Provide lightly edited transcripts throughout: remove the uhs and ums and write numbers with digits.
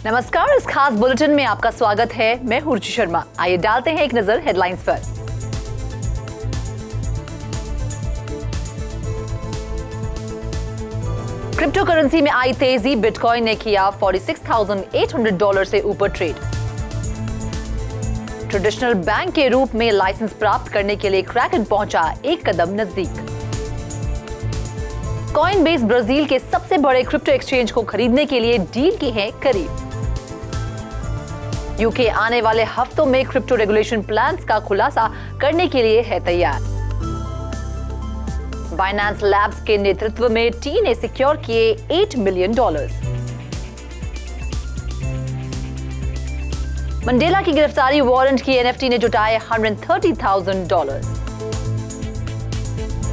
नमस्कार, इस खास बुलेटिन में आपका स्वागत है। मैं हूं रुचि शर्मा। आइए डालते हैं एक नजर हेडलाइंस पर। क्रिप्टो करेंसी में आई तेजी, बिटकॉइन ने किया $46,800 से ऊपर ट्रेड। ट्रेडिशनल बैंक के रूप में लाइसेंस प्राप्त करने के लिए क्रैकन पहुंचा एक कदम नजदीक। कॉइनबेस ब्राजील के सबसे बड़े क्रिप्टो एक्सचेंज को खरीदने के लिए डील की है करीब। यूके आने वाले हफ्तों में क्रिप्टो रेगुलेशन प्लान्स का खुलासा करने के लिए है तैयार। बाइनेंस लैब्स के नेतृत्व में टी ने सिक्योर किए $8 मिलियन। मंडेला की गिरफ्तारी वारंट की एनएफटी ने जुटाए $130,000।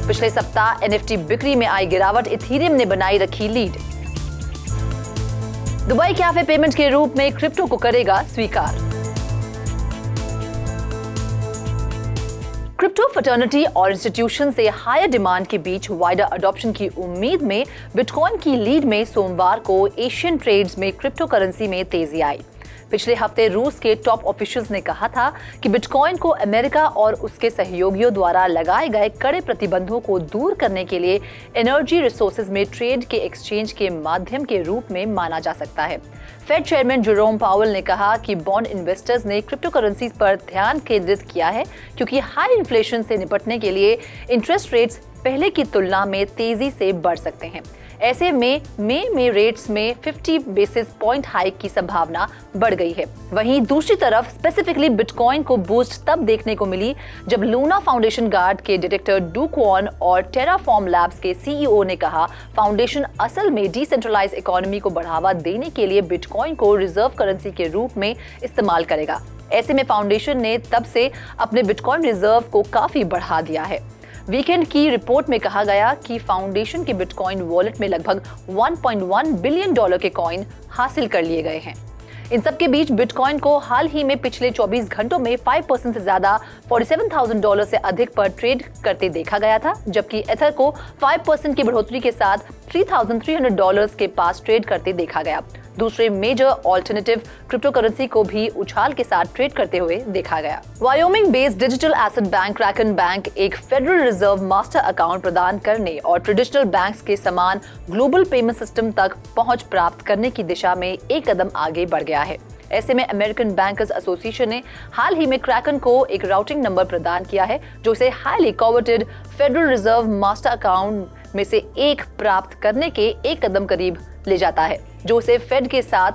पिछले सप्ताह एनएफटी बिक्री में आई गिरावट, इथेरियम ने बनाई रखी लीड। दुबई कैफे पेमेंट के रूप में क्रिप्टो को करेगा स्वीकार। क्रिप्टो फर्टर्निटी और इंस्टीट्यूशन से हायर डिमांड के बीच वाइडर अडॉप्शन की उम्मीद में बिटकॉइन की लीड में सोमवार को एशियन ट्रेड्स में क्रिप्टो करेंसी में तेजी आई। पिछले हफ्ते रूस के टॉप ऑफिशियल्स ने कहा था कि बिटकॉइन को अमेरिका और उसके सहयोगियों द्वारा लगाए गए कड़े प्रतिबंधों को दूर करने के लिए एनर्जी रिसोर्सेज में ट्रेड के एक्सचेंज के माध्यम के रूप में माना जा सकता है। फेड चेयरमैन जेरोम पावेल ने कहा कि बॉन्ड इन्वेस्टर्स ने क्रिप्टो करेंसीज पर ध्यान केंद्रित किया है क्योंकि हाई इन्फ्लेशन से निपटने के लिए इंटरेस्ट रेट्स पहले की तुलना में तेजी से बढ़ सकते हैं। ऐसे में मई में रेट्स में 50 बेसिस पॉइंट हाइक की संभावना बढ़ गई है। वहीं दूसरी तरफ स्पेसिफिकली बिटकॉइन को बूस्ट तब देखने को मिली जब लूना फाउंडेशन गार्ड के डायरेक्टर डू क्वान और टेराफॉर्म लैब्स के सीईओ ने कहा फाउंडेशन असल में डिसेंट्रलाइज इकोनॉमी को बढ़ावा देने के लिए बिटकॉइन को रिजर्व करेंसी के रूप में इस्तेमाल करेगा। ऐसे में फाउंडेशन ने तब से अपने बिटकॉइन रिजर्व को काफी बढ़ा दिया है। वीकेंड की रिपोर्ट में कहा गया कि फाउंडेशन के बिटकॉइन वॉलेट में लगभग $1.1 बिलियन के कॉइन हासिल कर लिए गए हैं। इन सबके बीच बिटकॉइन को हाल ही में पिछले 24 घंटों में 5% से ज्यादा $47,000 से अधिक पर ट्रेड करते देखा गया था, जबकि एथर को 5% की बढ़ोतरी के साथ $3,300 के पास ट्रेड करते देखा गया। दूसरे मेजर ऑल्टरनेटिव क्रिप्टो करेंसी को भी उछाल के साथ ट्रेड करते हुए देखा गया। Wyoming based digital asset bank Kraken bank एक फेडरल रिजर्व मास्टर अकाउंट प्रदान करने और ट्रेडिशनल बैंक्स के समान ग्लोबल पेमेंट सिस्टम तक पहुंच प्राप्त करने की दिशा में एक कदम आगे बढ़ गया है। ऐसे में अमेरिकन बैंकर्स एसोसिएशन ने हाल ही में क्रैकन को एक राउटिंग नंबर प्रदान किया है जो इसे highly coveted federal reserve master account में से एक प्राप्त करने के एक कदम करीब ले जाता है, जो उसे फेड के साथ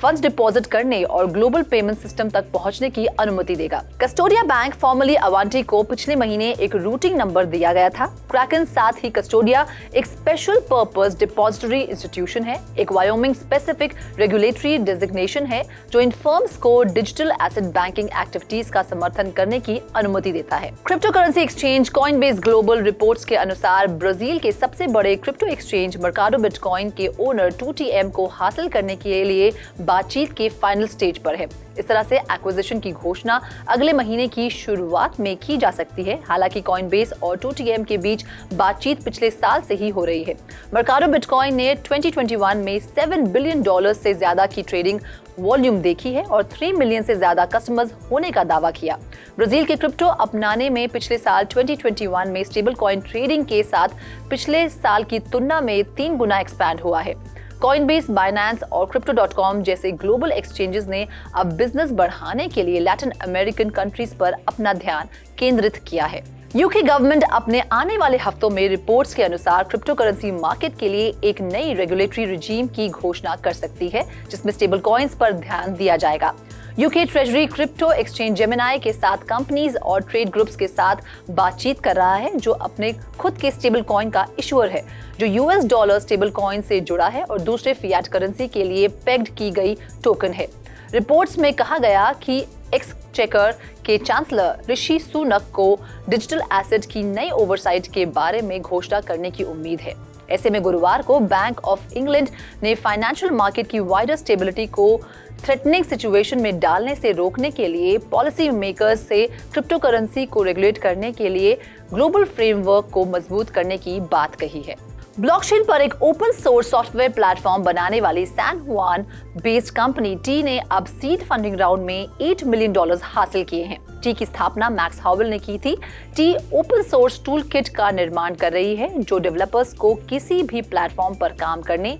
फंड्स डिपॉजिट करने और ग्लोबल पेमेंट सिस्टम तक पहुंचने की अनुमति देगा। कस्टोडिया बैंक फॉर्मली अवांटी को पिछले महीने एक रूटिंग नंबर दिया गया था। क्रैकन साथ ही कस्टोडिया एक स्पेशल पर्पस डिपॉजिटरी इंस्टीट्यूशन है, एक वायोमिंग स्पेसिफिक रेगुलेटरी डेजिग्नेशन है जो इन फर्म्स को डिजिटल एसेट बैंकिंग एक्टिविटीज का समर्थन करने की अनुमति देता है। Crypto currency exchange Coinbase global reports के अनुसार ब्राजील के सबसे बड़े क्रिप्टो एक्सचेंज मर्काडो बिटकॉइन के ओनर 2TM को हासिल करने के लिए बातचीत के फाइनल स्टेज पर है। इस तरह से एक्विजिशन की घोषणा अगले महीने की शुरुआत में की जा सकती है। हालांकि कॉइनबेस और 2TM के बीच बातचीत पिछले साल से ही हो रही है। मर्काडो बिटकॉइन ने 2021 में $7 बिलियन से ज्यादा की ट्रेडिंग वॉल्यूम देखी है और 3 मिलियन से ज्यादा कस्टमर्स होने का दावा किया। ब्राजील के क्रिप्टो अपनाने में पिछले साल 2021 में स्टेबल कॉइन ट्रेडिंग के साथ पिछले साल की तुलना में 3 गुना एक्सपैंड हुआ है। कॉइनबेस, बाइनेंस और Crypto.com जैसे ग्लोबल एक्सचेंजेस ने अब बिजनेस बढ़ाने के लिए लैटिन अमेरिकन कंट्रीज पर अपना ध्यान केंद्रित किया है। यूके गवर्नमेंट अपने आने वाले हफ्तों में रिपोर्ट्स के अनुसार क्रिप्टो करेंसी मार्केट के लिए एक नई रेगुलेटरी रिजीम की घोषणा कर सकती है, जिसमें स्टेबल कॉइन्स पर ध्यान दिया जाएगा। UK treasury crypto exchange Gemini के साथ कंपनीज और ट्रेड ग्रुप्स के साथ बातचीत कर रहा है जो अपने खुद के स्टेबल कॉइन का इशूअर है, जो US डॉलर स्टेबल कॉइन से जुड़ा है और दूसरे फियाट करेंसी के लिए पेग्ड की गई टोकन है। रिपोर्ट्स में कहा गया कि एक्सचेकर के चांसलर ऋषि सुनक को डिजिटल एसेट की नई ओवरसाइट के बारे में घोषणा करने की उम्मीद है। ऐसे में गुरुवार को बैंक ऑफ इंग्लैंड ने फाइनेंशियल मार्केट की वाइडर स्टेबिलिटी को थ्रेटनिंग सिचुएशन में डालने से रोकने के लिए पॉलिसी मेकर्स से क्रिप्टो करेंसी को रेगुलेट करने के लिए ग्लोबल फ्रेमवर्क को मजबूत करने की बात कही है। ब्लॉकचेन पर एक ओपन सोर्स सॉफ्टवेयर प्लेटफॉर्म बनाने वाली San Huan based company T ने अब सीड फंडिंग राउंड में $8 मिलियन हासिल किए हैं। टी की स्थापना मैक्स हावेल ने की थी। T open source tool kit का निर्माण कर रही है जो डेवलपर्स को किसी भी प्लेटफॉर्म पर काम करने,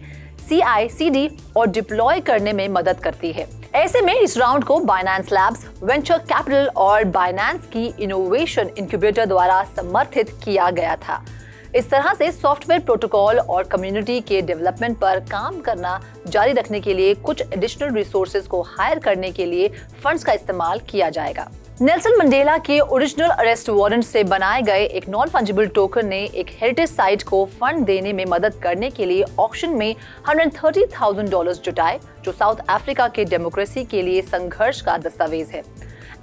CI/CD और डिप्लॉय करने में मदद करती है। ऐसे में इस राउंड को बाइनेंस लैब्स, वेंचर कैपिटल और बाइनेंस की इनोवेशन इंक्यूबेटर द्वारा समर्थित किया गया था। इस तरह से सॉफ्टवेयर प्रोटोकॉल और कम्युनिटी के डेवलपमेंट पर काम करना जारी रखने के लिए कुछ एडिशनल रिसोर्सेज को हायर करने के लिए फंड्स का इस्तेमाल किया जाएगा। नेल्सन मंडेला के ओरिजिनल अरेस्ट वारंट से बनाए गए एक नॉन फंजिबल टोकन ने एक हेरिटेज साइट को फंड देने में मदद करने के लिए ऑक्शन में $130,000 जुटाए, जो साउथ अफ्रीका के डेमोक्रेसी के लिए संघर्ष का दस्तावेज है।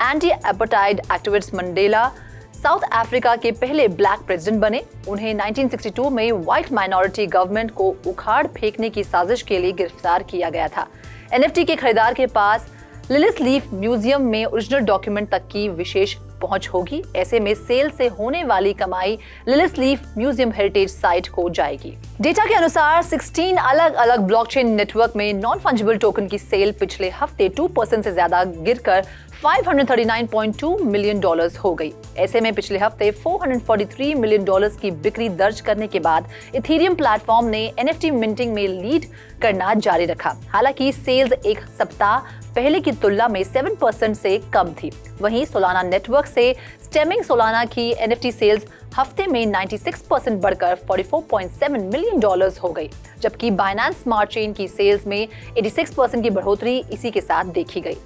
Anti apartheid activist Mandela South Africa के पहले ब्लैक प्रेसिडेंट बने। उन्हें 1962 में व्हाइट माइनॉरिटी गवर्नमेंट को उखाड़ फेंकने की साजिश के लिए गिरफ्तार किया गया था। NFT के खरीदार के पास लिलिस लीफ म्यूजियम में ओरिजिनल डॉक्यूमेंट तक की विशेष पहुंच होगी। ऐसे में सेल से होने वाली कमाई lilies leaf museum heritage site को जाएगी। डेटा के अनुसार 16 अलग अलग ब्लॉकचेन नेटवर्क में नॉन फंजिबल टोकन की सेल पिछले हफ्ते 2% से ज्यादा गिरकर $539.2 मिलियन हो गई। ऐसे में पिछले हफ्ते $443 मिलियन की बिक्री दर्ज करने के बाद इथेरियम प्लेटफॉर्म ने NFT मिंटिंग में लीड करना जारी रखा। हालांकि सेल्स एक सप्ताह पहले की तुलना में 7% से कम थी। वहीं सोलाना नेटवर्क से स्टेमिंग सोलाना की NFT सेल्स हफ्ते में 96% बढ़कर $44.7 मिलियन हो गई, जबकि बाइनेंस स्मार्ट चेन की सेल्स में 86% की बढ़ोतरी इसी के साथ देखी गई।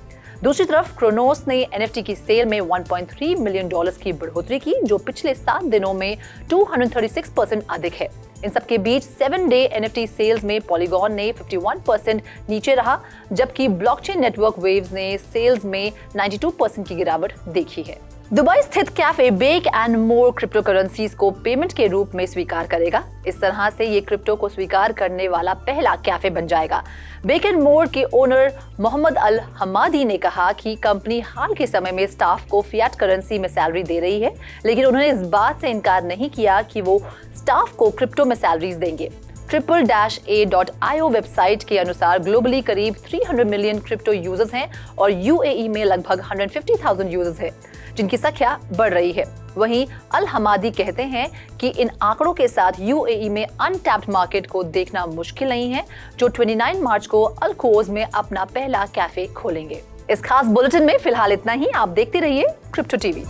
दूसरी तरफ क्रोनोस ने NFT की सेल में $1.3 मिलियन की बढ़ोतरी की, जो पिछले 7 दिनों में 236% अधिक है। इन सबके बीच 7-डे NFT सेल्स में पॉलीगॉन ने 51% नीचे रहा, जबकि ब्लॉकचेन नेटवर्क वेव्स ने सेल्स में 92% की गिरावट देखी है। दुबई स्थित cafe bake and more crypto currencies को पेमेंट के रूप में स्वीकार करेगा। इस तरह से ये क्रिप्टो को स्वीकार करने वाला पहला कैफे बन जाएगा। बेक एंड मोर के ओनर मोहम्मद अल हमादी ने कहा कि कंपनी हाल के समय में स्टाफ को फिएट करेंसी में सैलरी दे रही है, लेकिन उन्होंने इस बात से इनकार नहीं किया कि वो स्टाफ को क्रिप्टो में सैलरीज देंगे। triple-a.io वेबसाइट के अनुसार ग्लोबली करीब 300 मिलियन क्रिप्टो यूजर्स हैं और UAE में लगभग 150,000 यूजर्स हैं, जिनकी संख्या बढ़ रही है। वहीं अल हमादी कहते हैं कि इन आंकड़ों के साथ UAE में अनटैप्ड मार्केट को देखना मुश्किल नहीं है, जो 29 मार्च को अल खोज में अपना पहला कैफे खोलेंगे। इस खास बुलेटिन में फिलहाल इतना ही। आप देखते रहिए क्रिप्टो टीवी।